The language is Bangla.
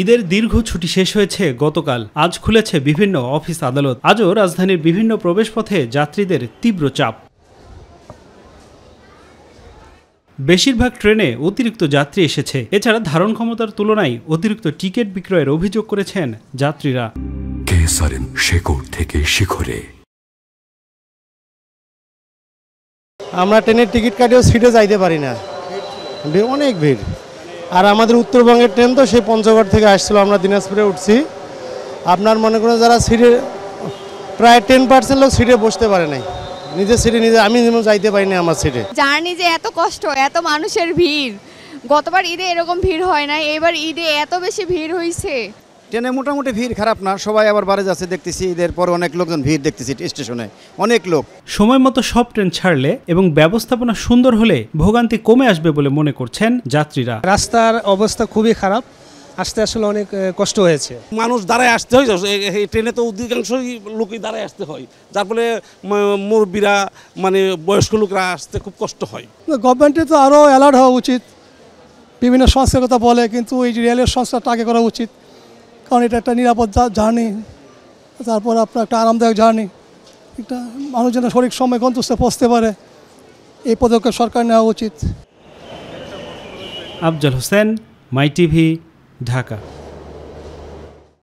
ঈদের দীর্ঘ ছুটি শেষ হয়েছে গতকাল। আজ খুলেছে বিভিন্ন অফিস আদালত। আজও রাজধানীর বিভিন্ন প্রবেশপথে যাত্রীদের তীব্র চাপ। বেশিরভাগ ট্রেনে অতিরিক্ত যাত্রী এসেছে। এছাড়া ধারণ ক্ষমতার তুলনায় অতিরিক্ত টিকিট বিক্রয়ের অভিযোগ করেছেন যাত্রীরা। শেকড় থেকে শিখরে আমরা ট্রেনের টিকিট কাটিয়েও সিটে যাইতে পারি না, অনেক ভিড়। আর আমাদের উত্তরবঙ্গের ট্রেন তো সেই পঞ্চগড় থেকে আসছিল, আমরা দিনাজপুরে উঠছি। আপনার মনে করেন যারা সিটে প্রায় 10% লোক সিটে বসতে পারে নাই, নিজের সিটে আমি যেমন যাইতে পারি না আমার সিটে। জার্নি যে এত কষ্ট, এত মানুষের ভিড়, গতবার ঈদে এরকম ভিড় হয় না, এবার ঈদে এত বেশি ভিড় হয়েছে। ট্রেনে মোটামুটি ভিড় খারাপ না, সবাই আবার বাড়ি যাচ্ছে দেখতেছি। ঈদের পর অনেক লোকজন ভিড় দেখতেছি স্টেশনে, অনেক লোক। সময় মতো সব ট্রেন ছাড়লে এবং ব্যবস্থাপনা সুন্দর হলে ভোগান্তি কমে আসবে বলে মনে করছেন যাত্রীরা। রাস্তার অবস্থা খুবই খারাপ, আসতে আসলে অনেক কষ্ট হয়েছে। মানুষ দাঁড়ায় আসতে হয়, এই ট্রেনে তো অধিকাংশই লোকই দাঁড়ায় আসতে হয়, যার ফলে মুরব্বীরা মানে বয়স্ক লোকরা আসতে খুব কষ্ট হয়। গভর্নমেন্টের তো আরও অ্যালার্ট হওয়া উচিত, বিভিন্ন সংস্থার কথা বলে, কিন্তু এই রেলের সংস্থাটা আগে করা উচিত, কারণ এটা একটা নিরাপদ জার্নি, তারপর আপনার একটা আরামদায়ক জার্নি, একটা মানুষ যেন সঠিক সময় গন্তব্যে পৌঁছতে পারে, এই পদক্ষেপ সরকার নেওয়া উচিত। আফজাল হোসেন, মাই টিভি, ঢাকা।